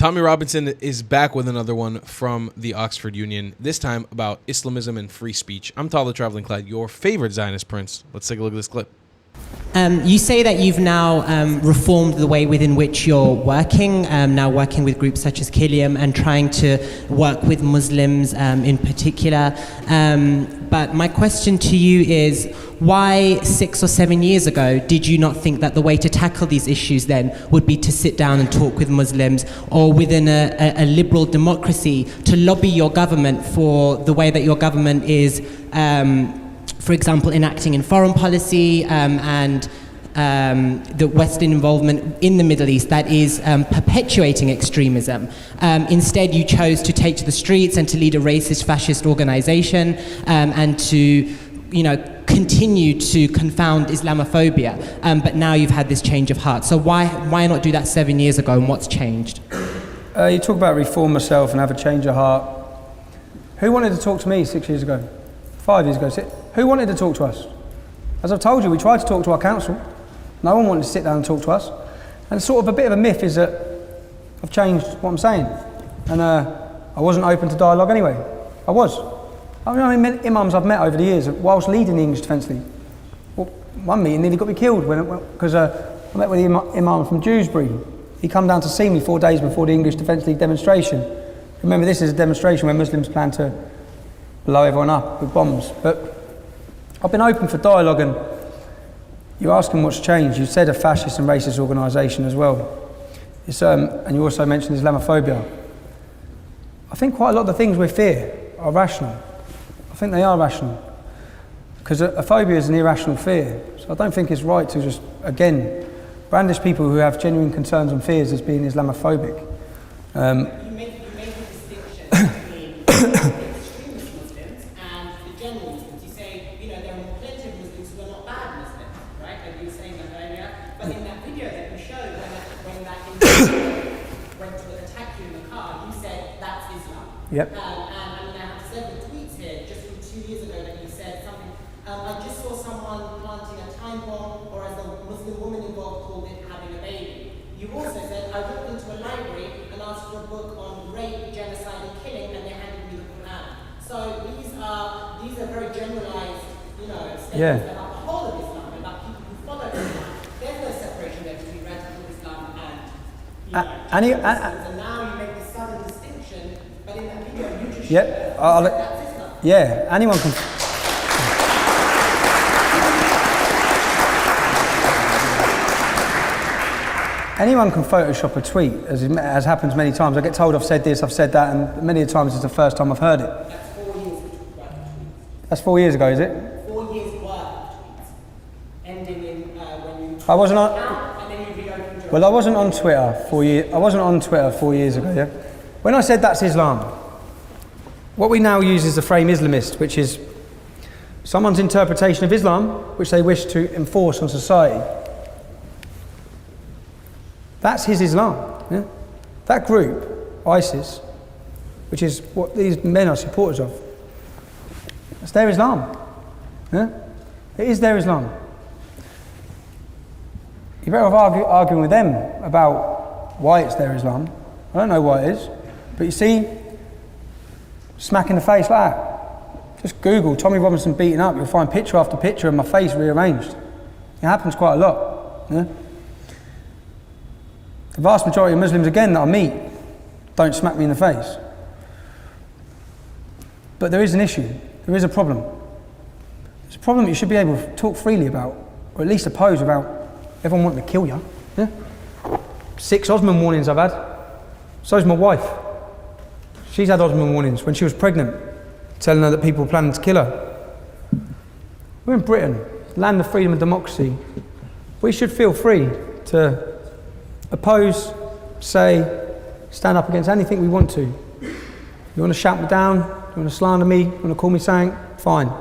Tommy Robinson is back with another one from the Oxford Union, this time about Islamism and free speech. I'm Tyler Traveling Clyde, your favorite Zionist prince. Let's take a look at this clip. You say that you've now reformed the way within which you're working, now working with groups such as Kilium and trying to work with Muslims in particular. But my question to you is, why 6 or 7 years ago did you not think that the way to tackle these issues then would be to sit down and talk with Muslims, or within a liberal democracy to lobby your government for the way that your government is for example, enacting in foreign policy and the Western involvement in the Middle East that is perpetuating extremism. Instead, you chose to take to the streets and to lead a racist, fascist organization and to, continue to confound Islamophobia. But now you've had this change of heart. So why not do that 7 years ago, and what's changed? You talk about reform myself and have a change of heart. Who wanted to talk to me 6 years ago? 5 years ago? Who wanted to talk to us? As I've told you, we tried to talk to our council. No one wanted to sit down and talk to us. And sort of a bit of a myth is that I've changed what I'm saying. And I wasn't open to dialogue anyway. I was. I mean, imams I've met over the years whilst leading the English Defence League. Well, one meeting nearly got me killed because I met with the imam from Dewsbury. He come down to see me 4 days before the English Defence League demonstration. Remember, this is a demonstration where Muslims plan to blow everyone up with bombs. But I've been open for dialogue, and you're asking what's changed. You said a fascist and racist organisation as well. And you also mentioned Islamophobia. I think quite a lot of the things we fear are rational. I think they are rational. Because a phobia is an irrational fear. So I don't think it's right to just, again, brandish people who have genuine concerns and fears as being Islamophobic. You make a distinction between extremist Muslims and the general Muslims. You say, there are plenty of Muslims who are not bad Muslims, right? Like you were saying that earlier. But in that video that you showed, when that individual went to attack you in the car, you said that's Islam. Yep. And I have several tweets here, just from 2 years ago, that you said something. I just saw someone planting a time bomb, or as the Muslim woman involved called it, having a baby. You also said, I walked into a library and asked for a book on rape, genocide and killing, and they handed me the Quran. So these are very generalized, statements about the whole of Islam, about people who follow Islam. There's no separation there between radical Islam and, and now you make this subtle distinction, but in that video you just showed that's Islam. Yeah, anyone can... Anyone can Photoshop a tweet, as happens many times. I get told I've said this, I've said that, and many times it's the first time I've heard it. That's 4 years we talked about the tweets. That's 4 years ago, is it? 4 years worth of tweets, ending in when you... I wasn't on... and then you reopened your... Well, I wasn't on Twitter 4 years... I wasn't on Twitter 4 years ago, yeah? When I said that's Islam, what we now use is the frame Islamist, which is someone's interpretation of Islam, which they wish to enforce on society. That's his Islam. Yeah? That group, ISIS, which is what these men are supporters of, that's their Islam. Yeah? It is their Islam. You're better off arguing with them about why it's their Islam. I don't know why it is. But you see, smack in the face like that. Just Google Tommy Robinson beaten up, you'll find picture after picture of my face rearranged. It happens quite a lot. Yeah? The vast majority of Muslims, again, that I meet, don't smack me in the face. But there is an issue. There is a problem. It's a problem you should be able to talk freely about, or at least oppose without everyone wanting to kill you. Yeah? 6 Osman warnings I've had. So's my wife. She's had Osman warnings when she was pregnant, telling her that people were planning to kill her. We're in Britain, land of freedom and democracy. We should feel free to oppose, say, stand up against anything we want to. You want to shout me down, you want to slander me, you want to call me something, fine.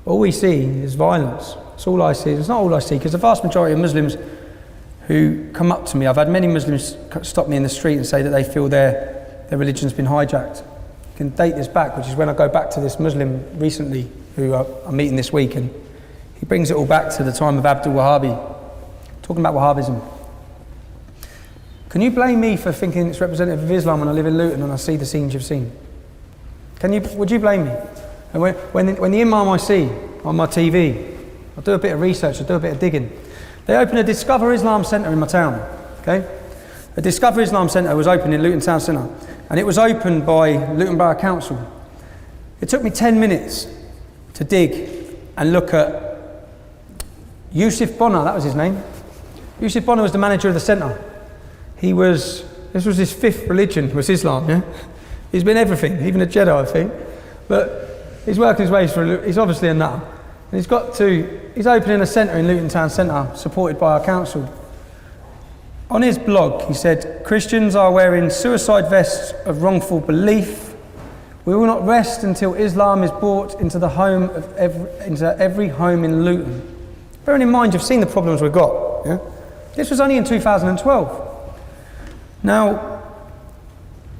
All we see is violence. That's all I see. It's not all I see, because the vast majority of Muslims who come up to me, I've had many Muslims stop me in the street and say that they feel their religion's been hijacked. I can date this back, which is when I go back to this Muslim recently, who I'm meeting this week, and he brings it all back to the time of Abdul Wahhabi, talking about Wahhabism. Can you blame me for thinking it's representative of Islam when I live in Luton and I see the scenes you've seen? Would you blame me? And when the imam I see on my TV, I do a bit of research, I do a bit of digging. They opened a Discover Islam Centre in my town, okay? A Discover Islam Centre was opened in Luton Town Centre, and it was opened by Luton Borough Council. It took me 10 minutes to dig and look at Yusuf Bonner, that was his name. Yusuf Bonner was the manager of the centre. This was his 5th religion, was Islam, yeah? He's been everything, even a Jedi, I think. But he's working his way through, he's obviously a nutter. And he's opening a centre in Luton Town Centre, supported by our council. On his blog, he said, Christians are wearing suicide vests of wrongful belief. We will not rest until Islam is brought into every home in Luton. Bearing in mind, you've seen the problems we've got. Yeah? This was only in 2012. Now,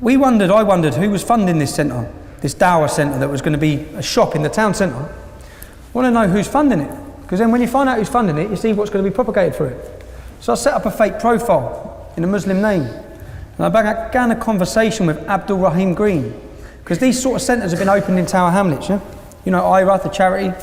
I wondered who was funding this centre, this Dawah centre that was going to be a shop in the town centre. I want to know who's funding it, because then when you find out who's funding it, you see what's going to be propagated through it. So I set up a fake profile in a Muslim name, and I began a conversation with Abdul Rahim Green, because these sort of centres have been opened in Tower Hamlets, yeah? You know, IRA, the charity.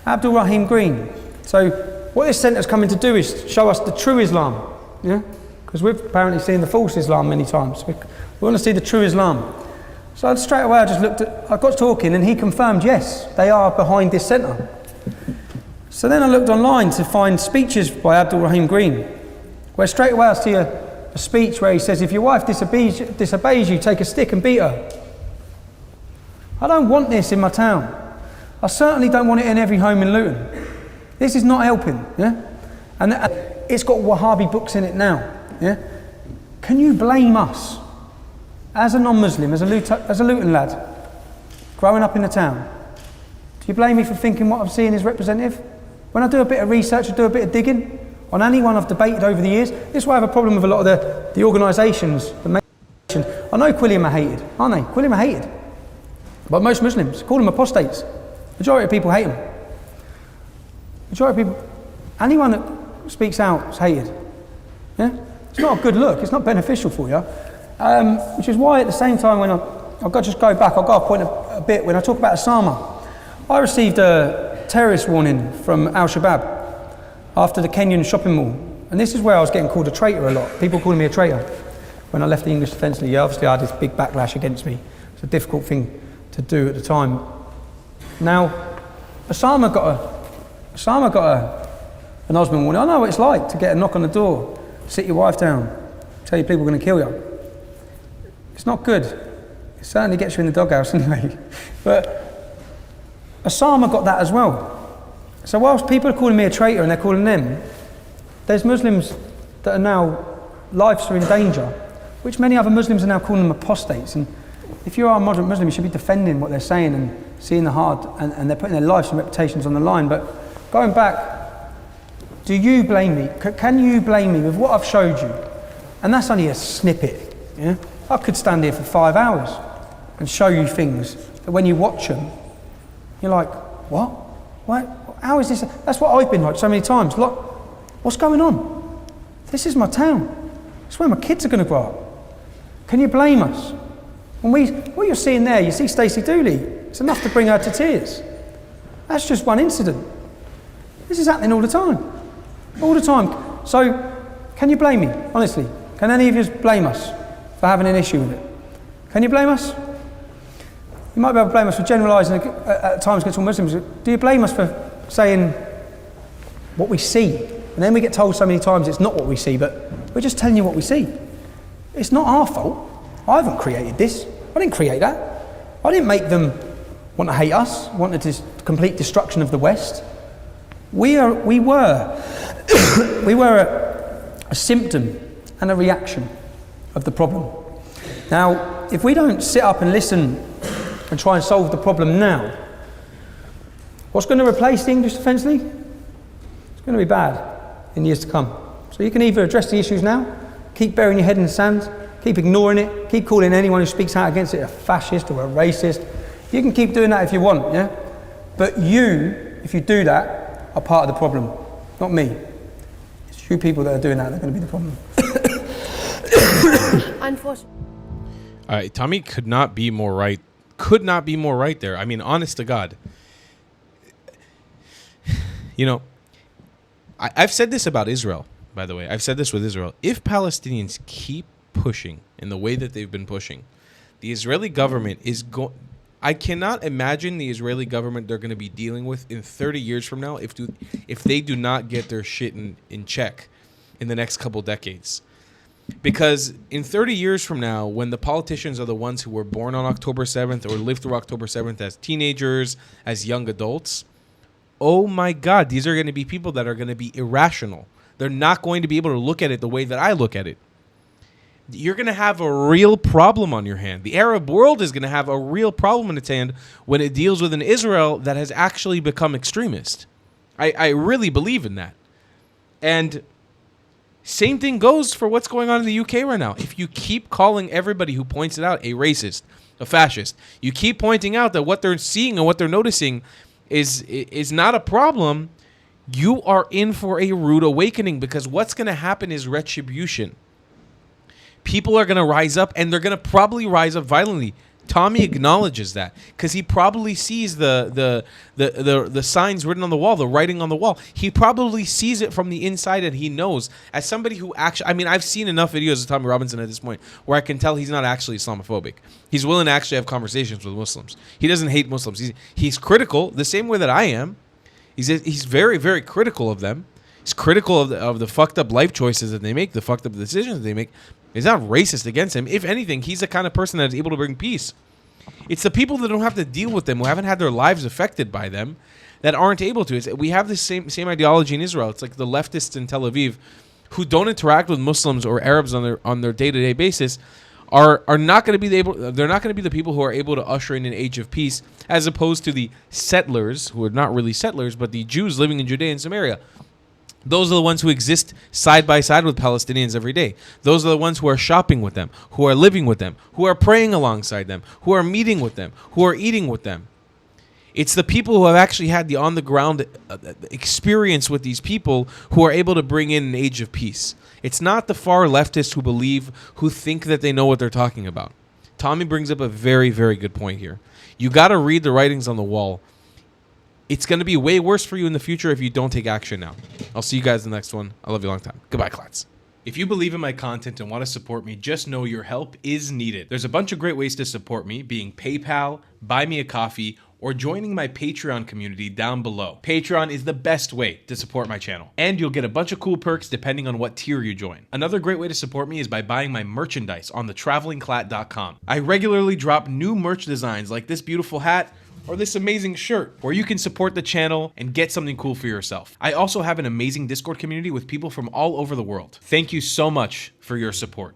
Abdul Rahim Green. So what this centre's coming to do is show us the true Islam, yeah? Because we've apparently seen the false Islam many times. We want to see the true Islam. So straight away I got talking, and he confirmed, yes, they are behind this centre. So then I looked online to find speeches by Abdul Rahim Green, where straight away I see a speech where he says, if your wife disobeys you, take a stick and beat her. I don't want this in my town. I certainly don't want it in every home in Luton. This is not helping, yeah? And it's got Wahhabi books in it now, yeah? Can you blame us, as a non-Muslim, as a Luton lad, growing up in the town? Do you blame me for thinking what I'm seeing is representative? When I do a bit of research, I do a bit of digging on anyone I've debated over the years. This is why I have a problem with a lot of the organisations. I know Quilliam are hated, aren't they? Quilliam are hated. But most Muslims call them apostates. Majority of people hate them. Majority of people, anyone that speaks out is hated. Yeah? It's not a good look, it's not beneficial for you. Which is why at the same time, when I'll just go back, I'll go off point a bit, when I talk about Osama, I received a terrorist warning from Al-Shabaab after the Kenyan shopping mall. And this is where I was getting called a traitor a lot. People calling me a traitor when I left the English Defence League. Obviously I had this big backlash against me. It's a difficult thing to do at the time. Now, Osama got an Osman warning. I know what it's like to get a knock on the door, sit your wife down, tell you people are going to kill you. It's not good. It certainly gets you in the doghouse anyway. But Osama got that as well. So whilst people are calling me a traitor and they're calling them, there's Muslims that are now, lives are in danger, which many other Muslims are now calling them apostates. And if you are a moderate Muslim, you should be defending what they're saying and seeing the hard, and they're putting their lives and reputations on the line. But going back, do you blame me? Can you blame me with what I've showed you? And that's only a snippet. Yeah? I could stand here for 5 hours and show you things that when you watch them, you're like, what? What? How is this? That's what I've been like so many times. Like, what's going on? This is my town. It's where my kids are going to grow up. Can you blame us? What you're seeing there, you see Stacey Dooley. It's enough to bring her to tears. That's just one incident. This is happening all the time. All the time. So, can you blame me? Honestly, can any of you blame us for having an issue with it? Can you blame us? You might be able to blame us for generalising at times against all Muslims. Do you blame us for saying what we see? And then we get told so many times it's not what we see, but we're just telling you what we see. It's not our fault. I haven't created this. I didn't create that. I didn't make them want to hate us, want the complete destruction of the West. We were a symptom and a reaction of the problem. Now, if we don't sit up and listen and try and solve the problem now, what's going to replace the English Defence League? It's going to be bad in years to come. So you can either address the issues now, keep burying your head in the sand, keep ignoring it, keep calling anyone who speaks out against it a fascist or a racist. You can keep doing that if you want, yeah? But you, if you do that, are part of the problem, not me. It's you people that are doing that are going to be the problem. Unfortunately. All right, Tommy could not be more right. Could not be more right there. I mean, honest to God. You know, I've said this about Israel, by the way. I've said this with Israel. If Palestinians keep pushing in the way that they've been pushing, the Israeli government is going... I cannot imagine the Israeli government they're going to be dealing with in 30 years from now if they do not get their shit in check in the next couple decades. Because in 30 years from now, when the politicians are the ones who were born on October 7th or lived through October 7th as teenagers, as young adults, oh my God, these are going to be people that are going to be irrational. They're not going to be able to look at it the way that I look at it. You're going to have a real problem on your hand. The Arab world is going to have a real problem in its hand when it deals with an Israel that has actually become extremist. I really believe in that. And same thing goes for what's going on in the UK right now. If you keep calling everybody who points it out a racist, a fascist, you keep pointing out that what they're seeing and what they're noticing is not a problem, you are in for a rude awakening, because what's going to happen is retribution. People are going to rise up, and they're going to probably rise up violently. Tommy acknowledges that because he probably sees the signs written on the wall, the writing on the wall. He probably sees it from the inside, and he knows, as somebody who actually, I mean, I've seen enough videos of Tommy Robinson at this point where I can tell he's not actually Islamophobic. He's willing to actually have conversations with Muslims. He doesn't hate Muslims. He's critical the same way that I am. He's very, very critical of them. He's critical of the fucked up life choices that they make, the fucked up decisions that they make. He's not racist against him. If anything, he's the kind of person that is able to bring peace. It's the people that don't have to deal with them, who haven't had their lives affected by them, that aren't able to. We have the same ideology in Israel. It's like the leftists in Tel Aviv who don't interact with Muslims or Arabs on their day-to-day basis are not going to be able. They're not going to be the people who are able to usher in an age of peace, as opposed to the settlers, who are not really settlers, but the Jews living in Judea and Samaria. Those are the ones who exist side by side with Palestinians every day. Those are the ones who are shopping with them, who are living with them, who are praying alongside them, who are meeting with them, who are eating with them. It's the people who have actually had the on-the-ground experience with these people who are able to bring in an age of peace. It's not the far leftists who think that they know what they're talking about. Tommy brings up a very, very good point here. You got to read the writings on the wall. It's going to be way worse for you in the future if you don't take action now. I'll see you guys in the next one. I love you a long time. Goodbye, Klats. If you believe in my content and want to support me, just know your help is needed. There's a bunch of great ways to support me, being PayPal, Buy Me a Coffee, or joining my Patreon community down below. Patreon is the best way to support my channel, and you'll get a bunch of cool perks depending on what tier you join. Another great way to support me is by buying my merchandise on thetravelingclat.com. I regularly drop new merch designs like this beautiful hat, or this amazing shirt, where you can support the channel and get something cool for yourself. I also have an amazing Discord community with people from all over the world. Thank you so much for your support.